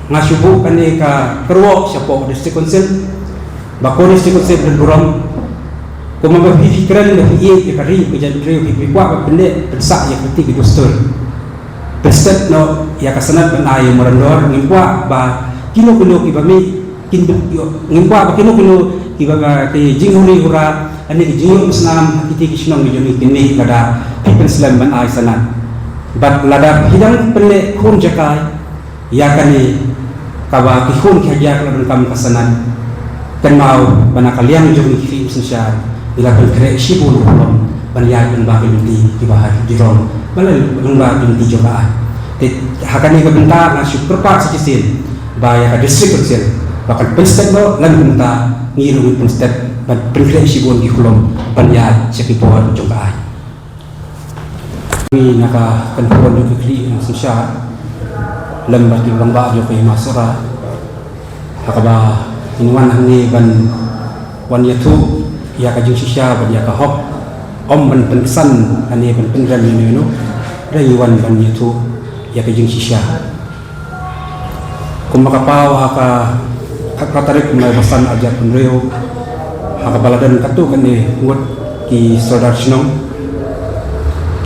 ngasubu kani ka kerwo siapa district council bako district council berburam kuma berpikiran lebih iya kari kerja drive bikuak bende pensak ya peti gedustur pestet no ya kasanat ban ayo merendor ngimpa ba kilo kibami kin ngimpa ba kilo kibaga ke jinghuri hura ani jinghuri islam kiti kisnong joni kini kada pipen islam ban ayo sanat bat lada hidang pele khun jakai ya kani kaba kihun khaja kalau kam kasanat kan mau bana kalian joni ki usensyar bila kere sibul kolom ban ya ban ba binti kibah dirom balal lungba binti jokaan hakani ka benta na superpat sikisin baya ka district council bakal penstet no lan benta ngiru penstet ban kere sibul ki kolom ban ya sekipoan jokaan ni naka kan kolom ki kri usensyar lembar di lomba jo pe masura hakaba inwan hangi ban wan yatu ya ka jing sisya ban ya ka hok om ban pensan ani ban pengram ni no dai wan ban yatu ya ka jing sisya kumaka paw haka tarik mai basan ajar penreo haka baladan katu kan ni ngot ki saudar sinong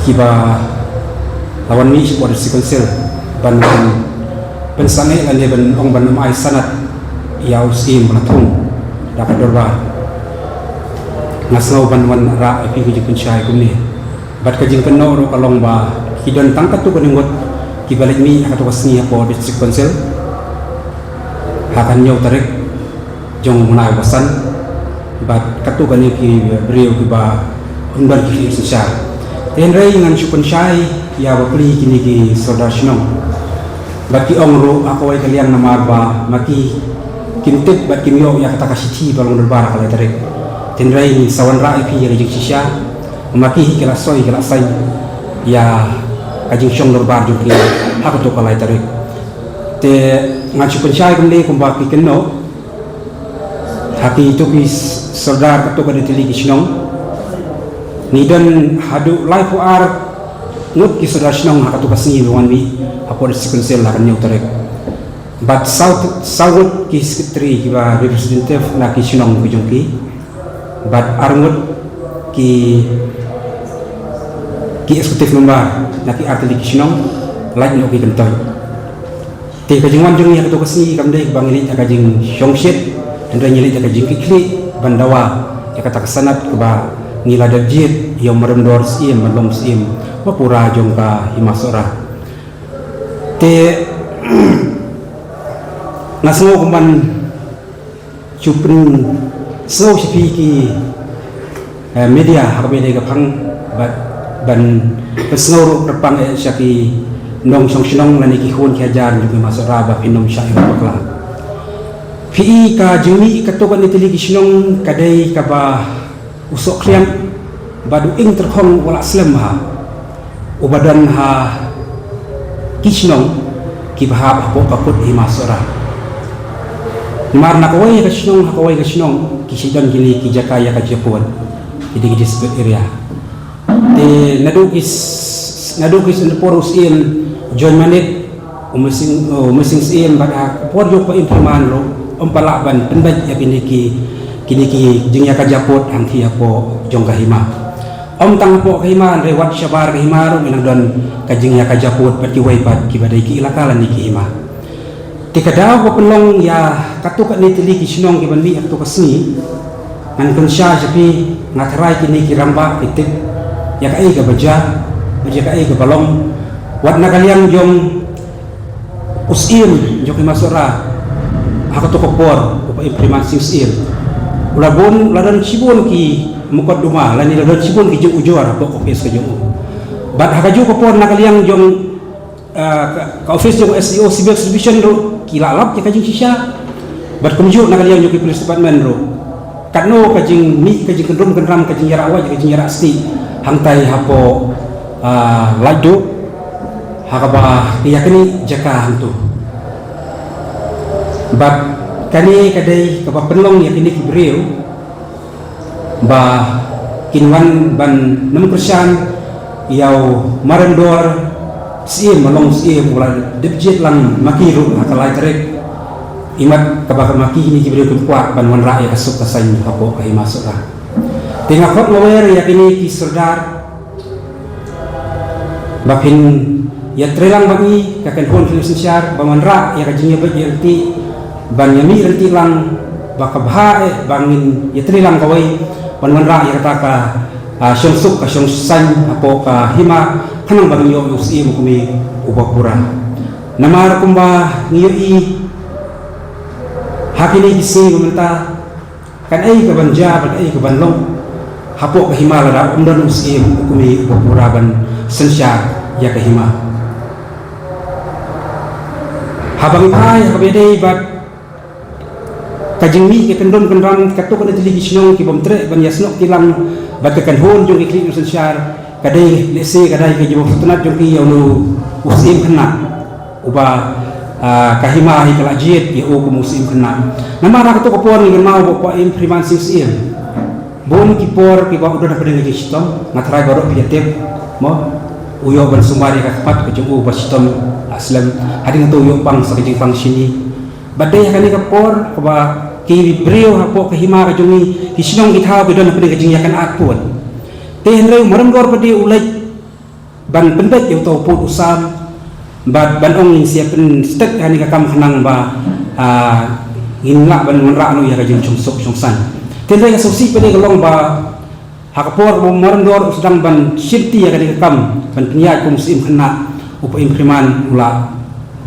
kiba lawan ni sport sequential ban pensane lan ban ong ban mai sanat ya usim banatung dapat dorba ngasau ban wan ra epi ki jikun syai kumni bat ka jing kenno ro kalong ba kidon tangkat tu kaningot ki balik ni akatu kasni apa district council hakan nyau tarik jong munai basan bat katu kan ki beriau ki ba undan ki sosial ten rei ngan syukun syai ya bapli kini ki saudara sinong bat ki ong ro akawai kalian nama ba maki kintit bat kimyo ya kata kasiti balong derbar kala tarik tenrai ni sawan rai pi ya jing sisya maki hikala soi kala sai ya kajing syong derbar ju ki hak to kala tarik te ngachu pensyai kumle kumba ki kenno haki tu ki serdar to ka ditili ki sinong ni dan hadu lai pu ar ngut ki serdar sinong hak to kasni wan mi apo sequential la kan nyau tarik but south ki secretary ki ba representative na ki sinong ki jongki but arngut ki eksekutif member na ki artili ki sinong like no ki kentoy te ka jingwan jong ya to kasni kamde bangili ta ka jing shongshit dan nyili ta ka jing kikli bandawa ya kata kasanat ke ba ngila dajit yang merendor sim malom sim mapura jong ka himasora te nasmo kuman chupin snow sipi ki media hakabe de gapang ban snow repang syaki nong song sinong lani ki khon khajar ju masuk raba pinom syai bakla pi ka jumi katokan itili ki sinong kadai ka ba usok kliam badu ing terkhong wala slam ha ubadan ha kisnong ki bahab ko kaput hi masura mar nak wai ka sinong kisidan gini ki jakaya ka Jepun jadi di disebut area te nadukis in porus in John Manit umusing sim pada por yo pa impleman ro umpalaban penbaj ya kini ki jingya ka Japut angki apo jong kahima tang po kahima rewat syabar kahima ro minadon ka jingya ka Japut pati wai pat ki badai ki ilakalan ni kahima tikadaw ko penlong ya katukat ni tili ki sinong ki bandi akto kasni ngan konsya japi ngatarai kini ki ramba itik ya kai ka baja kai ka balong wat na kalian jong usim jong ki masura hakato kopor ko implementasi usim ulabon ladan sibon ki mukadduma lani ladan sibon ki jong ujor ko office ka jong bat hakaju kopor na kalian jong ka office jong SEO civil division ro kilalap ya kajing sisya bat kumjuk na kalian yung police department ro katno kajing mi kajing kendram kajing yara awaj kajing yara asti hangtai hapo lado hakaba yakni jaka hantu bat kani kadai kapa penlong yakni kibreu ba kinwan ban 6% yau marendor sim malong sim wala debjet lang makiru hakalai tarik imat kabakar maki ini kibri kuat ban wan rakyat kasuk kasain kapo kahi masuk lah tengah kot ngawer ya kini ki serdar bakin ya trelang bagi kakan hon filosofi syar baman ra ya kajingnya bagi renti ban yami renti lang bakabha bangin ya trelang kawai ban wan ra ya kata ka syong suk ka syong san apo ka hima kanang bagi yo usi mo kumi ubapura namar kumba ngiyoi hakini kisi meminta kan ai ke banja ban ai ke banlong hapok ke himala da umdan usi hukumi ubapura ban sensya ya ke hima habang ai habede bat kajingmi ke kendon kendran katuk kana tili kisnong ki bomtre ban yasnok tilang bagakan hon jong ikli sensya kadai lese kadai ke jibok tunat jong ki yonu usim kena uba kahima hi kalajit ya o musim kena nama ra to kopon ni mau bo impriman sim bon ki por ki ba udah pada ngi sistem matrai baru piatep mo uyo ban sumari ka pat ke jung ba sistem aslam hading to yo pang sa kijing pang sini badai kan ka por ko ba ki brio ha po kahima ka jungi hisnong itha be don pada kijing yakan atpun te henre maram gor padi ulai ban pendet yo to put usam ban ong siapin stek hani ka kam hanang ba inla ban manra anu ya ka jing chung san tendai ka sosi pede golong ba hakapor mo marandor sedang ban sinti ya ka kam ban peniat kum sim kena upa impriman ula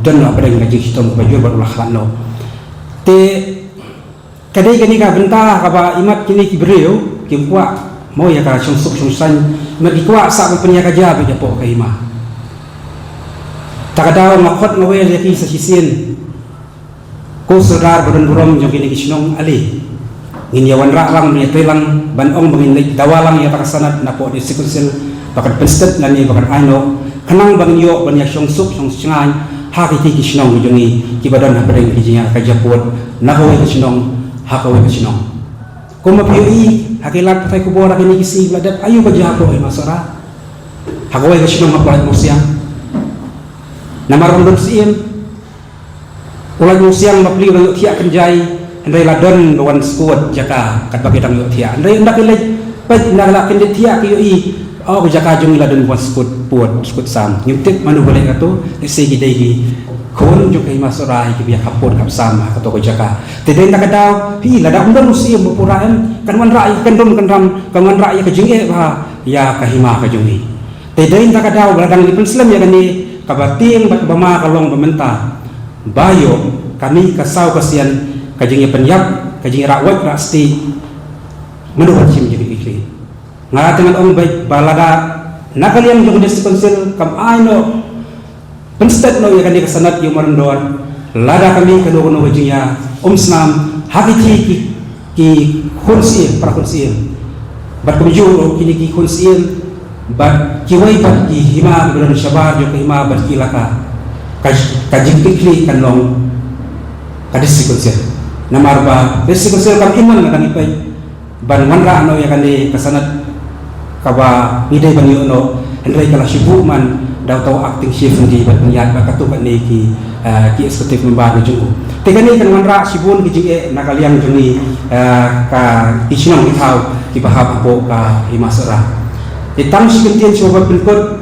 dan la pada ka jing sistem ba jor ba ula khalano te kadai kani ka benta ka ba imat kini ki breu ki kwa mo ya ka chung san magi kwa sa ban peniat ka ja be po ka ima takadaw makot ngawel yaki sa sisin ko sudar badan burom jong kini kisnong ali ngin yawan ra lang ni telang banong bangin leg dawalang ya takasanat na po di sikunsil bakat penstet lani bakat ano kanang bangin yo ban ya syong sup syong singan haki kisnong jongi kibadan habreng kijinya ka japot nahawe kisnong hakawe kisnong ko mapioi hakilat tay kubora kini kisi bladat ayu ba japo ay masara hakawe kisnong mapalat mo siang namar undun siim ulang siang mapli ulang tiak kenjai andai ladon bawan skuat jaka kat bagi dang tiak andai ndak le pet nak la kendet tiak yoi oh jaka jung ladon bawan skut puat skut sam nyutik manu boleh kato segi degi kon jo kai masarai ki biak hapon kap sama kato ko jaka tedeng nak daw hi lada undun siim bapuraen kan wan rai kendom kendram kan wan rai ka jing ba ya kahima ka jungi tedeng nak daw ladang di islam ya kani kabating bat bama kalong pementa bayo kami kasau kasian kajingnya penyap kajing rawat rasti menurut sim jadi ikli ngara dengan om baik balada nakalian jong des konsil kam aino penstet no ya kan kasanat yo marandor lada kami kadono wajingnya snam hakiki ki khunsi para khunsi bat kumju kini ki khunsi bat kiwai bat ki hima bulan syabar jo hima bat kilaka kajing kikli kan long kadis sikunsil namar ba sikunsil kam iman kan ipai ban manra no ya kan di kasanat kaba idai ban yo no hendrai kala sibuk man daw taw acting shift di bat niat ba katu kan ki eksekutif membar jungu tegani kan manra sibun ki jing nakaliang jungi ka isinong itaw ki bahab po ka hima sera itang sikuntin coba berikut